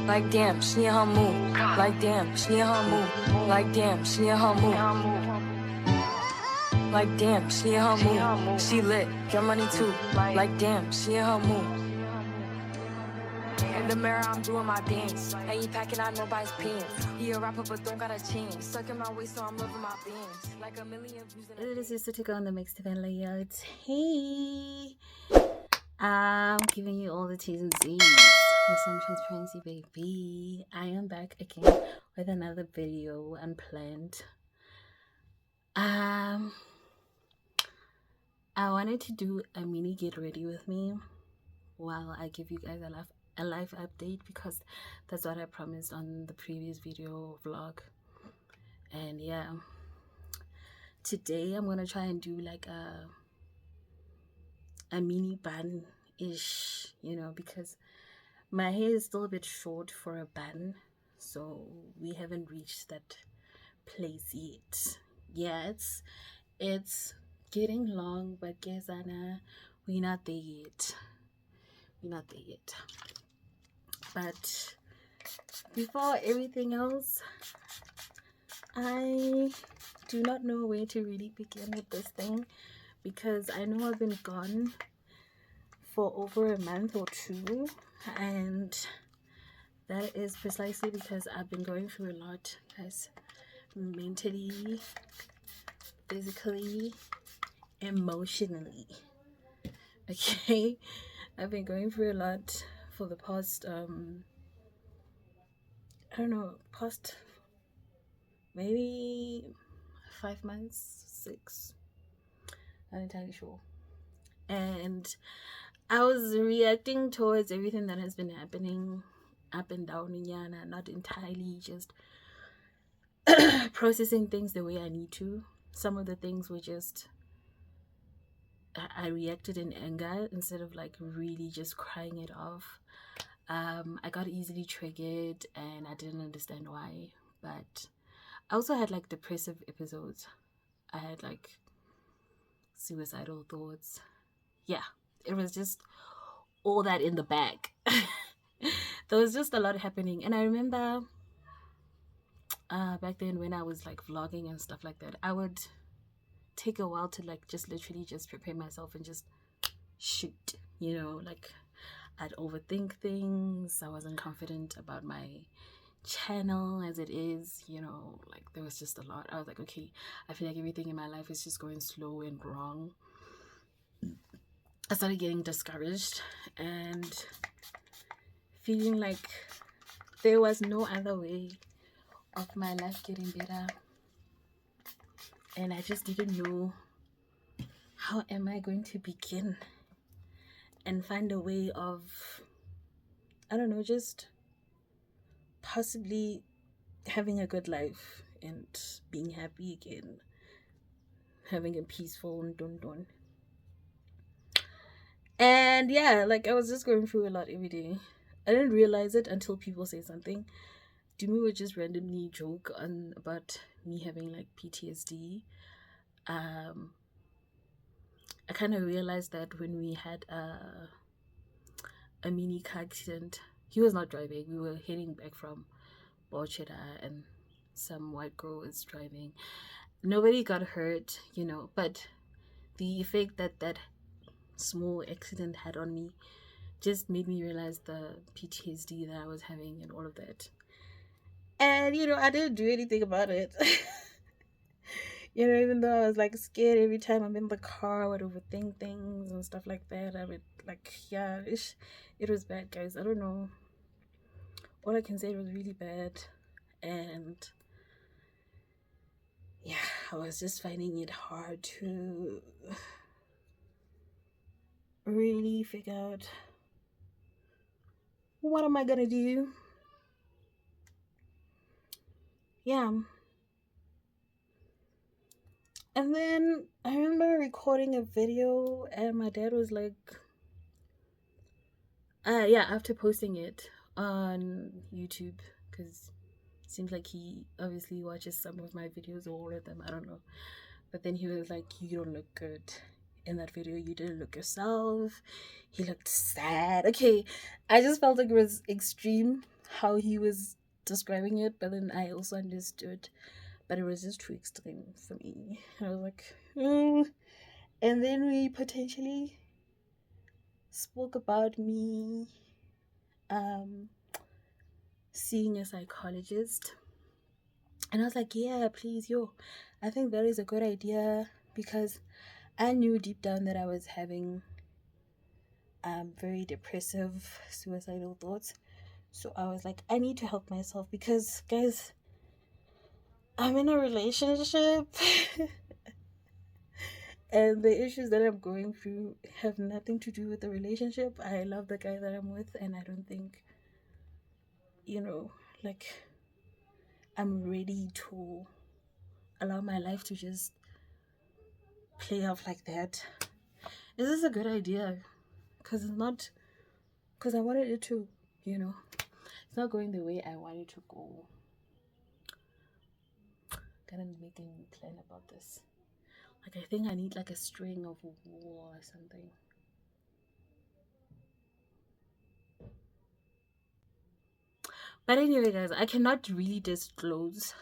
Like damn, she in her mood. Like damn, she in her mood. Like damn, she in her mood. Like damn, she in her mood. She lit, get money too. Like damn, she in her mood. In the mirror, I'm doing my dance. Ain't he packing out nobody's pants. He a rapper, but don't got a chance. Sucking my waist, so I'm loving my bands. Like a million views. It is used to go on the mixed event layout. Hey, I'm giving you all the T's and Z's with some transparency, baby. I am back again with another video unplanned. I wanted to do a mini get ready with me while I give you guys a live update, because that's what I promised on the previous video vlog. And yeah, today I'm gonna try and do like a mini bun ish, because my hair is still a bit short for a bun, so we haven't reached that place yet. Yeah, it's getting long, but guess Anna, we're not there yet. But before everything else, I do not know where to really begin with this thing, because I know I've been gone for over a month or two, and that is precisely because I've been going through a lot, guys, mentally, physically, emotionally. Okay, I've been going through a lot for the past past maybe 5 months, 6, not entirely sure. And I was reacting towards everything that has been happening up and down in Yana, not entirely just processing things the way I need to. Some of the things were just, I reacted in anger instead of like really just crying it off. I got easily triggered and I didn't understand why. But I also had like depressive episodes. I had like suicidal thoughts. Yeah, it was just all that in the bag. There was just a lot happening. And I remember back then when I was like vlogging and stuff like that, I would take a while to like just literally just prepare myself and just shoot, like I'd overthink things. I wasn't confident about my channel as it is, like there was just a lot. I was like, okay, I feel like everything in my life is just going slow and wrong. I started getting discouraged and feeling like there was no other way of my life getting better, and I just didn't know how am I going to begin and find a way of, I don't know, just possibly having a good life and being happy again, having a peaceful dun. And yeah, like I was just going through a lot every day. I didn't realize it until people say something. Dumi would just randomly joke on about me having like PTSD. I kind of realized that when we had a mini car accident. He was not driving. We were heading back from Borcheda and some white girl was driving. Nobody got hurt, but the effect that small accident had on me just made me realize the PTSD that I was having and all of that. And, I didn't do anything about it. Even though I was like scared every time I'm in the car, I would overthink things and stuff like that. I would it was bad, guys. I don't know. All I can say, it was really bad. And yeah, I was just finding it hard to really figure out what am I gonna do. Yeah. And then I remember recording a video and my dad was like, after posting it on YouTube, because it seems like he obviously watches some of my videos or all of them, I don't know. But then he was like, you don't look good in that video. You didn't look yourself. He looked sad. Okay, I just felt like it was extreme how he was describing it, but then I also understood, but it was just too extreme for me. I was like, and then we potentially spoke about me um seeing a psychologist, and I was like, yeah, please, I think that is a good idea, because I knew deep down that I was having very depressive, suicidal thoughts. So I was like, I need to help myself, because, guys, I'm in a relationship and the issues that I'm going through have nothing to do with the relationship. I love the guy that I'm with, and I don't think, like, I'm ready to allow my life to just play out like that. Is this a good idea? Because it's not, because I wanted it to, it's not going the way I want it to go. Gotta make a new plan about this. Like, I think I need like a string of wool or something. But anyway, guys, I cannot really disclose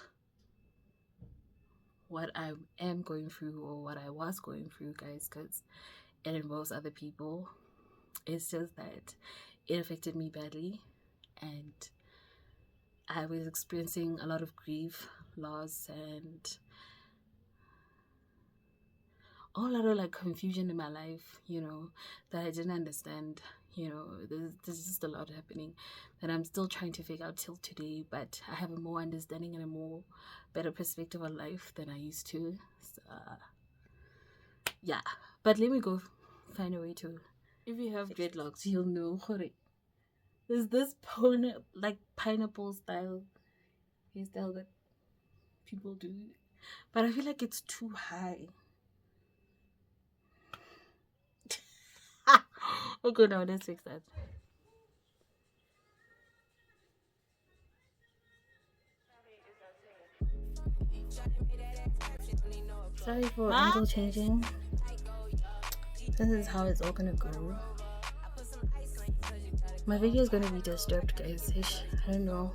what I am going through or what I was going through, guys, because it involves other people. It's just that it affected me badly, and I was experiencing a lot of grief, loss, and a lot of like confusion in my life, that I didn't understand. There's just a lot happening that I'm still trying to figure out till today, but I have a more understanding and a more better perspective on life than I used to. So, yeah, but let me go find a way to. If you have dreadlocks, you'll know. There's this like pineapple style hairstyle that people do, but I feel like it's too high. Okay, now let's fix that. Sorry for angle changing. This is how it's all gonna go. My video is gonna be disturbed, guys. I don't know.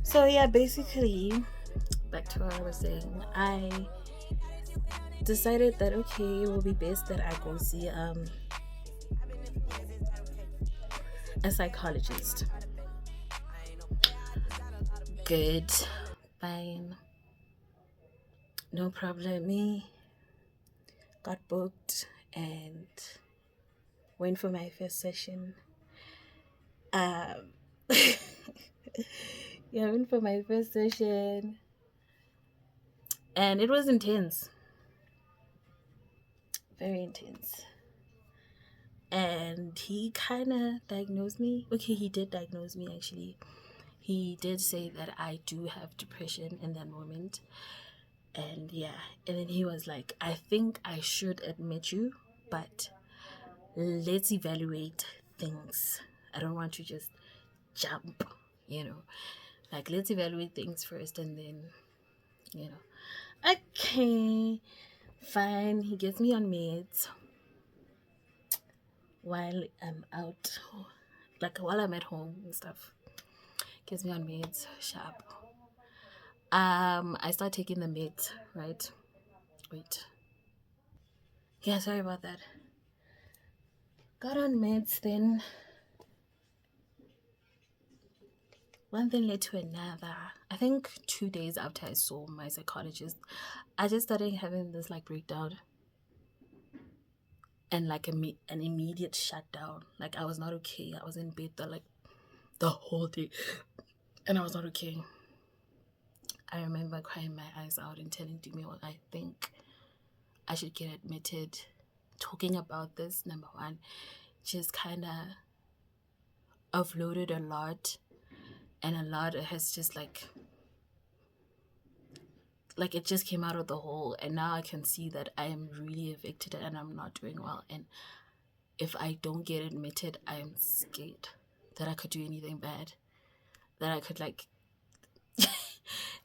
So yeah, basically, back to what I was saying. I decided that okay, it will be best that I go see a psychologist. Good, fine, no problem. Me got booked and went for my first session. Yeah, I went for my first session, and it was intense, very intense. And he kind of diagnosed me. Okay, he did diagnose me actually. He did say that I do have depression in that moment. And yeah, and then he was like, I think I should admit you, but let's evaluate things. I don't want to just jump, like, let's evaluate things first, and then, okay, fine. He gets me on meds while I'm out, like while I'm at home and stuff. Gets me on meds, sharp. I start taking the meds, right? Wait. Yeah, sorry about that. Got on meds, then one thing led to another. I think 2 days after I saw my psychologist, I just started having this like breakdown and like an immediate shutdown. Like, I was not okay. I was in bed the whole day, and I was not okay. I remember crying my eyes out and telling Dimi, well, I think I should get admitted. Talking about this, number one, just kind of offloaded a lot, and a lot has just like it just came out of the hole, and now I can see that I am really affected and I'm not doing well. And if I don't get admitted, I'm scared that I could do anything bad, that I could like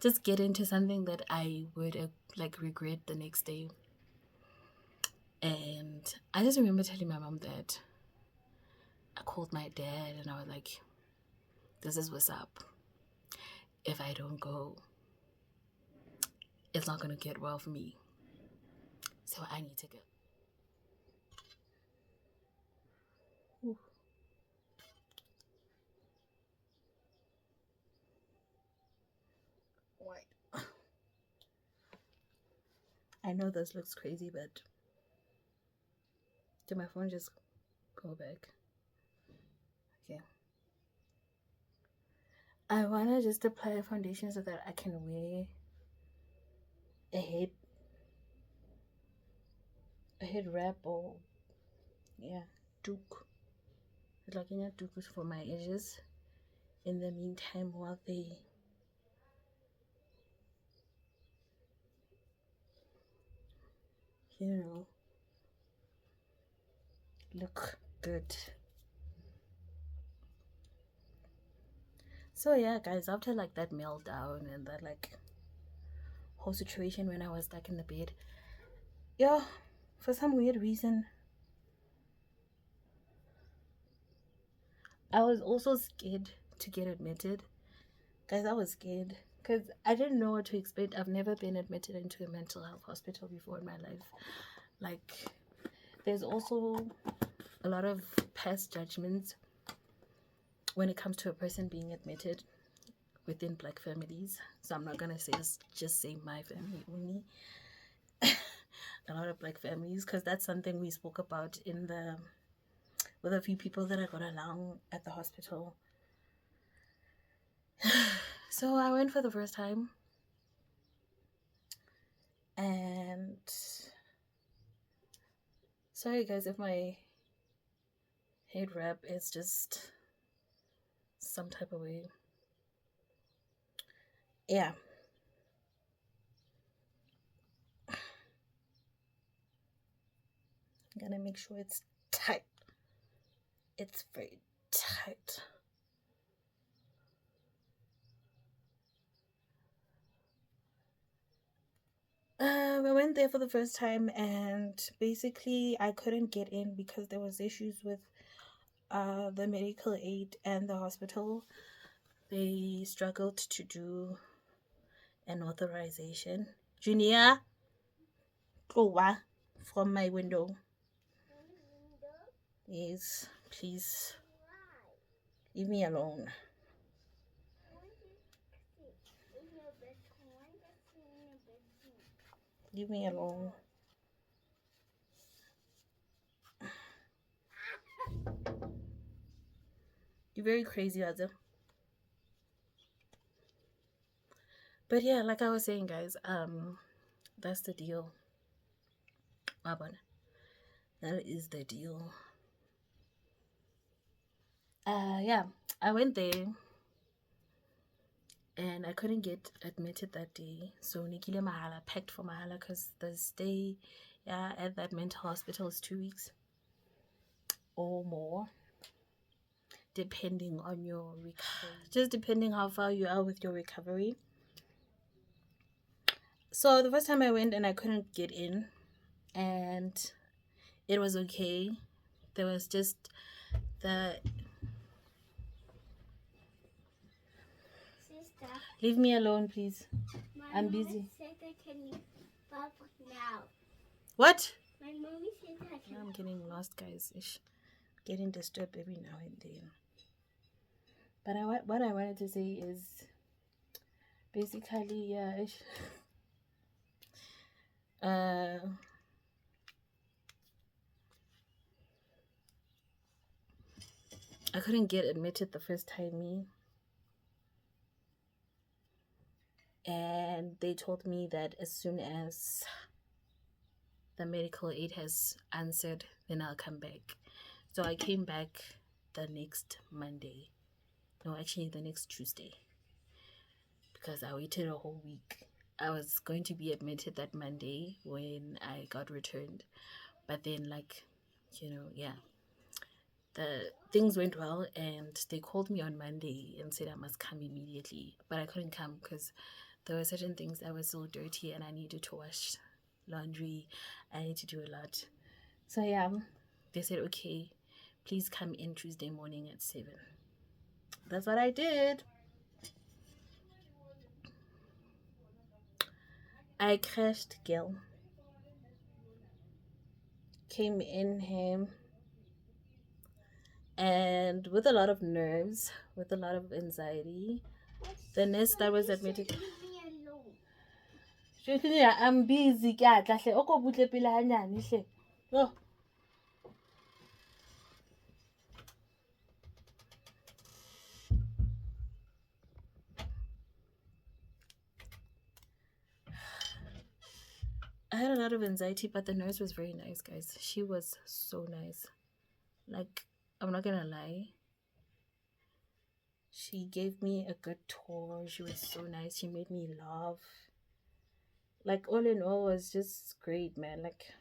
just get into something that I would like regret the next day. And I just remember telling my mom that I called my dad and I was like, this is what's up. If I don't go, it's not going to get well for me. So I need to go. Ooh. Wait. I know this looks crazy, but did my phone just go back? Okay. I want to just apply a foundation so that I can wear a head wrap or toque. Like in a toque for my edges. In the meantime, while they look good. So yeah, guys, after like that meltdown and that like whole situation when I was stuck in the bed, for some weird reason, I was also scared to get admitted. Guys, I was scared because I didn't know what to expect. I've never been admitted into a mental health hospital before in my life. Like, there's also a lot of past judgments when it comes to a person being admitted within black families. So I'm not gonna just say my family only. A lot of black families, because that's something we spoke about with a few people that I got along at the hospital. So I went for the first time, and sorry guys if my head wrap is just some type of way. Yeah. I'm gonna make sure it's tight. It's very tight. We went there for the first time, and basically I couldn't get in because there was issues with the medical aid and the hospital. They struggled to do an authorization. Junior, go from my window. Yes, please. Leave me alone. Leave me alone. You're very crazy, Azza. But yeah, like I was saying, guys, that's the deal. That is the deal. Yeah, I went there and I couldn't get admitted that day. So Nikile Mahala packed for Mahala because the stay at that mental hospital is 2 weeks or more, depending on your recovery. Just depending how far you are with your recovery. So the first time I went and I couldn't get in, and it was okay. There was just the... Sister, leave me alone, please. I'm busy. Now. What? My mommy said that. I'm getting lost, guys. Ish. Getting disturbed every now and then. But what I wanted to say is basically, yeah, ish. I couldn't get admitted the first time, and they told me that as soon as the medical aid has answered, then I'll come back. So I came back the next Monday. No, actually the next Tuesday, because I waited a whole week. I was going to be admitted that Monday when I got returned, but then the things went well, and they called me on Monday and said I must come immediately, but I couldn't come because there were certain things that were so dirty and I needed to wash laundry. I need to do a lot. So yeah, they said, okay, please come in Tuesday morning at 7. That's what I did. I crashed Gil. Came in him and with a lot of nerves, with a lot of anxiety. The nurse that was admitted. I'm busy. Oh, I had a lot of anxiety, but the nurse was very nice, guys. She was so nice. Like, I'm not gonna lie. She gave me a good tour. She was so nice. She made me laugh. Like, all in all, was just great, man. Like,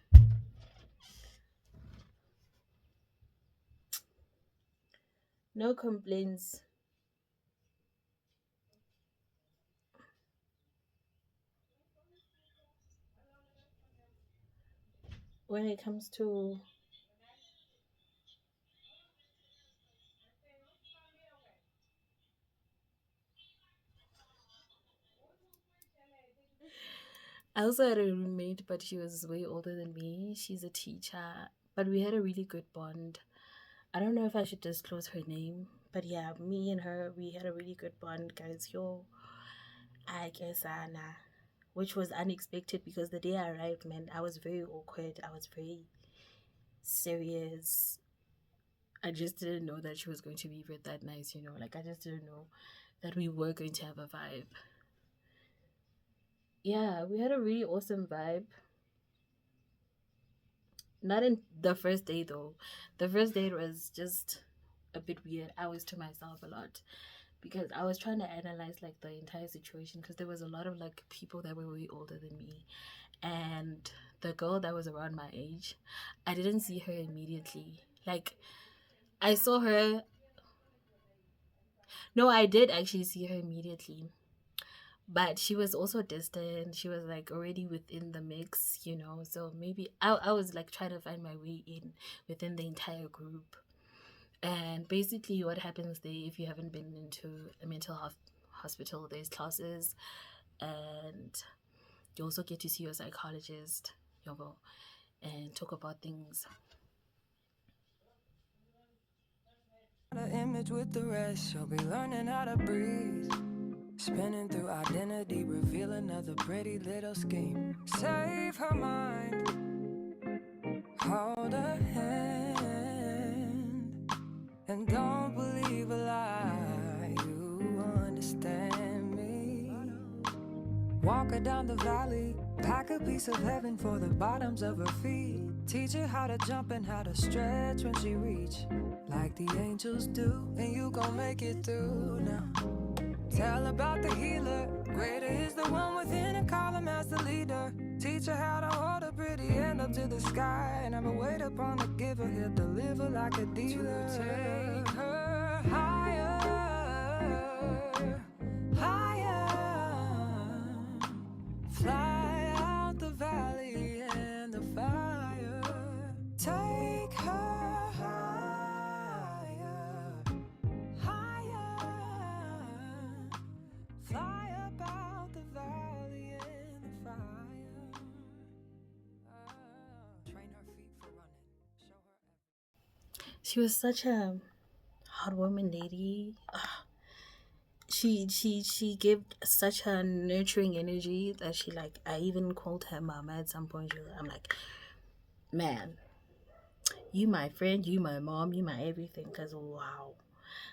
no complaints. When it comes to I also had a roommate, but she was way older than me. She's a teacher, but we had a really good bond. I don't know if I should disclose her name, but yeah, me and her, we had a really good bond, guys. Yo, I guess Anna, which was unexpected because the day I arrived, man, I was very awkward. I was very serious. I just didn't know that she was going to be that nice, Like, I just didn't know that we were going to have a vibe. Yeah, we had a really awesome vibe. Not in the first day though. The first day was just a bit weird. I was to myself a lot because I was trying to analyze like the entire situation because there was a lot of like people that were way older than me, and the girl that was around my age, I didn't see her immediately. Like, I saw her. No, I did actually see her immediately, but she was also distant. She was like already within the mix. So maybe I was like trying to find my way in within the entire group. And basically, what happens there, if you haven't been into a mental health hospital, there's classes, and you also get to see your psychologist, and talk about things. The image with the rest, she'll be learning how to breathe. Spinning through identity, reveal another pretty little scheme. Save her mind, hold her hand, and don't believe a lie. You understand me. Walk her down the valley, pack a piece of heaven for the bottoms of her feet. Teach her how to jump and how to stretch when she reach, like the angels do, and you gon' make it through now. Tell about the healer, greater is the one within, and call him as the leader. Teach her how to hold a pretty hand up to the sky, and never wait upon the giver, he'll deliver like a dealer. To take her higher, higher, fly out the valley and the fire. Take her higher, higher, fly about the valley and the fire. Train her feet for running, show her everything. She was such a heartwarming lady. She gave such a nurturing energy that she like. I even called her mama at some point. I'm like, man, you my friend, you my mom, you my everything. Cause wow.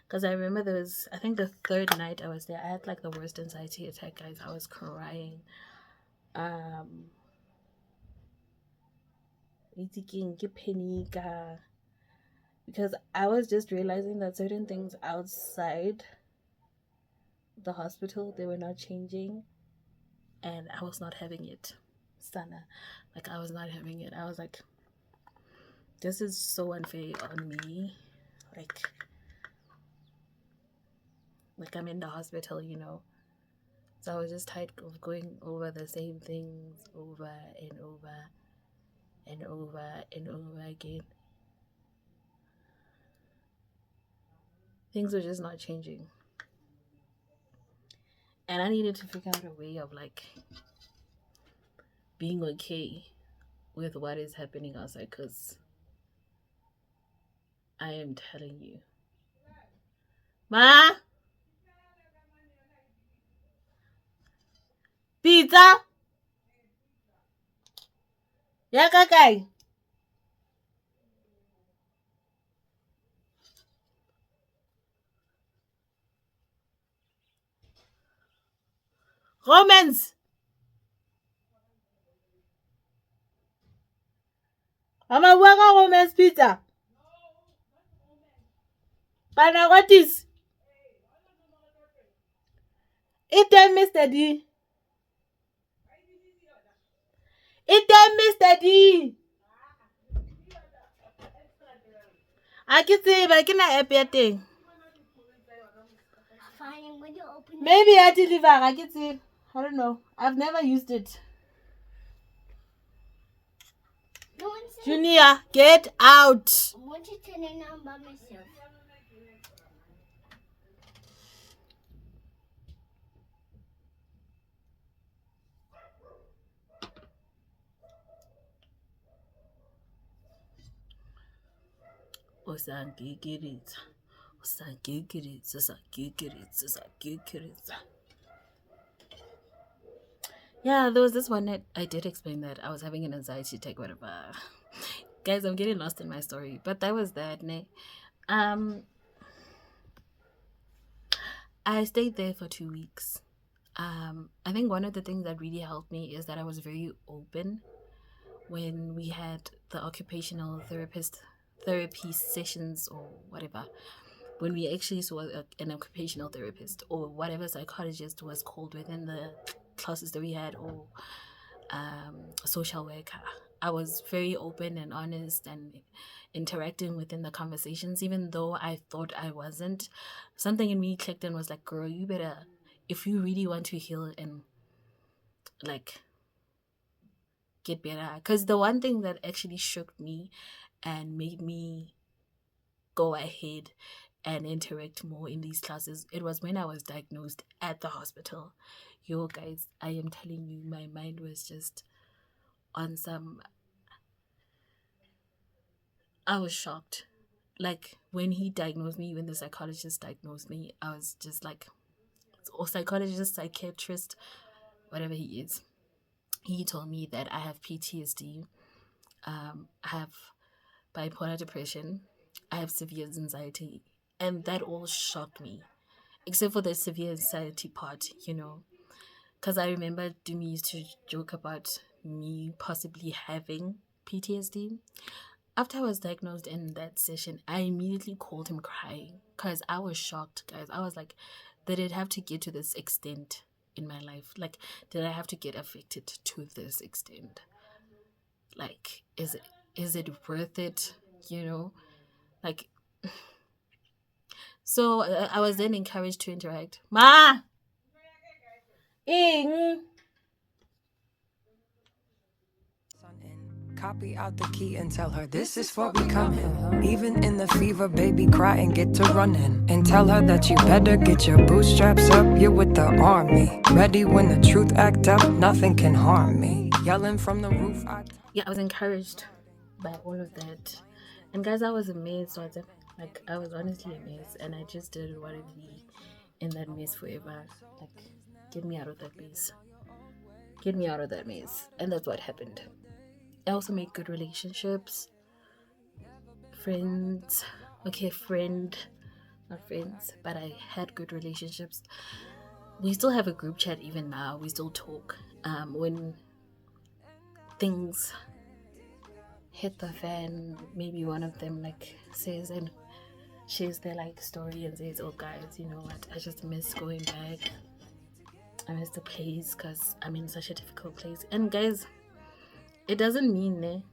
Because I remember there was, I think the third night I was there, I had like the worst anxiety attack, guys. I was crying. Thinking, ke panika, because I was just realizing that certain things outside the hospital, they were not changing, and I was not having it. Sana. Like, I was not having it. I was like, this is so unfair on me. Like I'm in the hospital. So I was just tired of going over the same things over and over and over and over again. things were just not changing. And I needed to figure out a way of like being okay with what is happening outside, because I am telling you. Ma! Pizza! Ya kakai! Romans! Mama waka Romans pizza! Pana what is? It them Mr. D. It them Mr. D. I can say, but I cannot help your thing. Fine, when you open it. Maybe I deliver. I can say. I don't know. I've never used it. No one said Junior, get out. I want to turn it on by myself. Yeah, there was this one night I did explain that I was having an anxiety attack, whatever. Guys, I'm getting lost in my story, but that was that. I stayed there for 2 weeks. I think one of the things that really helped me is that I was very open when we had the occupational therapy sessions or whatever. When we actually saw an occupational therapist or whatever psychologist was called within the classes that we had, or social worker, I was very open and honest and interacting within the conversations, even though I thought I wasn't. Something in me clicked and was like, girl, you better, if you really want to heal and like get better. Because the one thing that actually shook me and made me go ahead and interact more in these classes, it was when I was diagnosed at the hospital. Yo, guys, I am telling you, my mind was just on some. I was shocked. Like when he diagnosed me, when the psychologist diagnosed me, I was just like, or psychologist, psychiatrist, whatever he is. He told me that I have PTSD, I have bipolar depression, I have severe anxiety, and that all shocked me, except for the severe anxiety part, because I remember Dumi used to joke about me possibly having PTSD. After I was diagnosed in that session, I immediately called him crying because I was shocked, guys. I was like, did it have to get to this extent in my life? Like, did I have to get affected to this extent? Like, is it worth it? Like, so I was then encouraged to interact. Ma, Ing. Copy out the key and tell her this is for becoming. Even in the fever, baby, cry and get to running. And tell her that you better get your bootstraps up. You're with the army. Ready when the truth act up, nothing can harm me. Yelling from the roof. Yeah, I was encouraged by all of that. And guys, I was amazed. So I was honestly amazed. And I just didn't want to be in that maze forever. Like, get me out of that maze. Get me out of that maze. And that's what happened. I also made good relationships. Friends. Okay, not friends, but I had good relationships. We still have a group chat even now. We still talk. When things hit the fan, maybe one of them like says and shares their like story and says, oh guys, you know what, I just miss going back. I miss the place because I'm in such a difficult place. And guys, it doesn't mean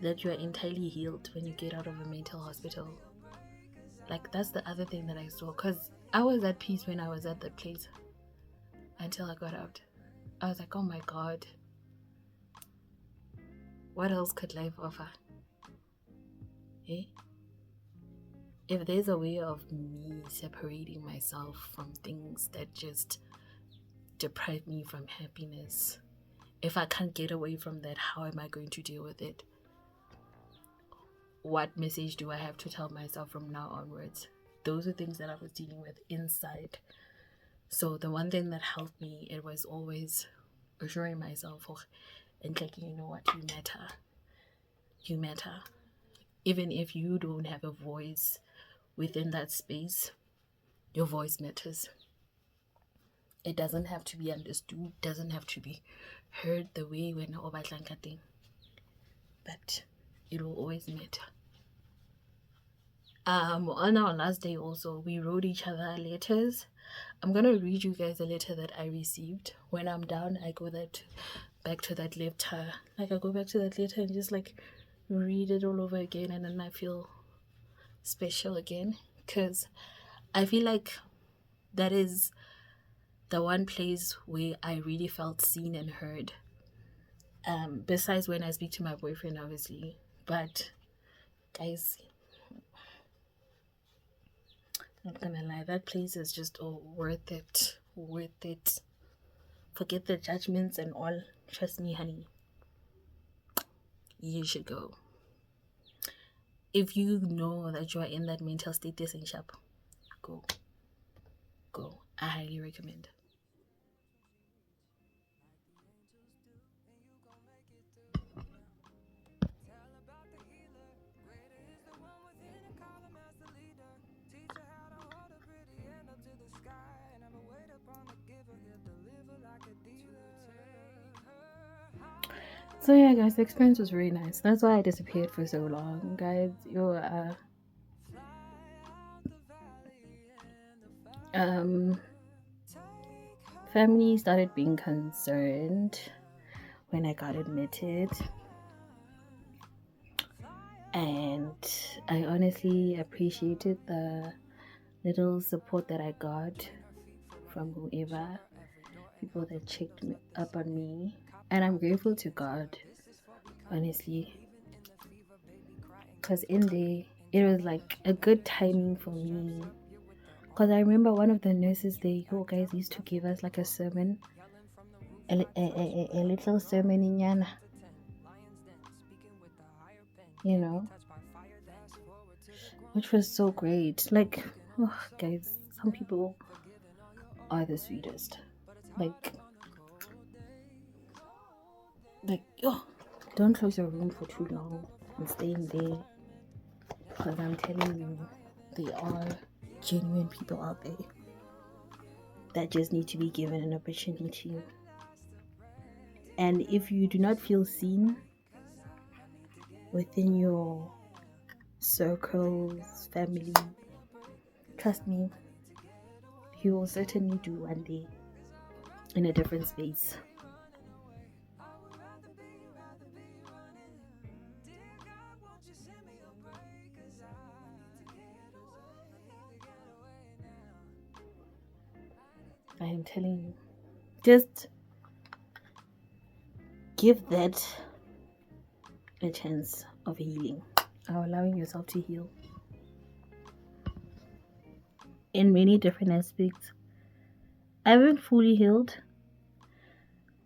that you are entirely healed when you get out of a mental hospital. Like, that's the other thing that I saw, because I was at peace when I was at that place until I got out. I was like, oh my god, what else could life offer? if there's a way of me separating myself from things that just deprive me from happiness, if I can't get away from that, how am I going to deal with it? What message do I have to tell myself from now onwards? Those are things that I was dealing with inside. So the one thing that helped me, it was always assuring myself, oh, and like, you know what, you matter. You matter. Even if you don't have a voice within that space, your voice matters. It doesn't have to be understood, doesn't have to be heard the way when thing, but it will always matter. On our last day also, we wrote each other letters. I'm gonna read you guys a letter that I received. When I'm down, I go back to that letter. Like, I go back to that letter and just like read it all over again, and then I feel special again, because I feel like that is the one place where I really felt seen and heard. Besides when I speak to my boyfriend, obviously. But guys, not gonna lie, that place is just worth it. Worth it. Forget the judgments and all. Trust me, honey. You should go. If you know that you are in that mental state, isn't sharp, go. Go. I highly recommend. So yeah, guys, the experience was really nice. That's why I disappeared for so long, guys. Family started being concerned when I got admitted, and I honestly appreciated the little support that I got from whoever, people that checked up on me, and I'm grateful to God, honestly, because in there it was like a good timing for me, because I remember one of the nurses there, you guys, used to give us like a sermon, a little sermon in Yana, you know, which was so great. Like, oh, guys, some people are the sweetest. Like, oh, don't close your room for too long and stay in there, because I'm telling you, there are genuine people out there that just need to be given an opportunity. And if you do not feel seen within your circles, family, trust me, you will certainly do one day in a different space. I am telling you, just give that a chance of healing, or allowing yourself to heal in many different aspects. I haven't fully healed.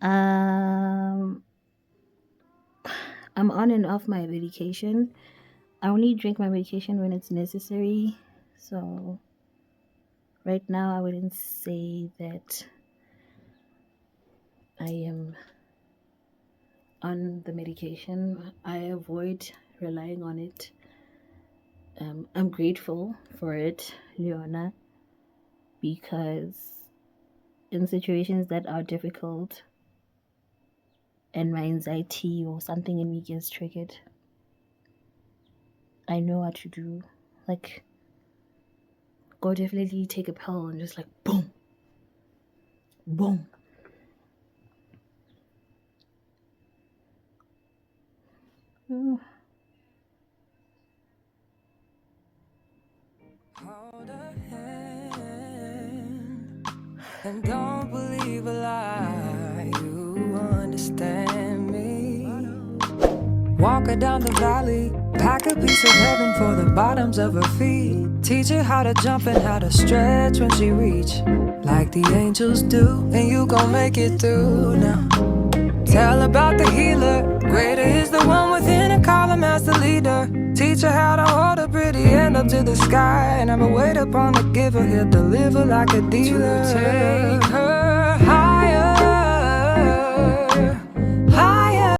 I'm on and off my medication. I only drink my medication when it's necessary. So right now I wouldn't say that I am on the medication. I avoid relying on it. I'm grateful for it, Leona, because in situations that are difficult and my anxiety or something in me gets triggered, I know what to do. Like, go definitely take a pill and just like boom, boom. Hold a hand and don't believe a lie. You understand me. Walk her down the valley, pack a piece of heaven for the bottoms of her feet. Teach her how to jump and how to stretch when she reach, like the angels do, and you gon' make it through now. Tell about the healer, greater is the one within, and call him as the leader. Teach her how to hold a pretty hand up to the sky, and never wait upon the giver, he'll deliver like a dealer. To take her higher,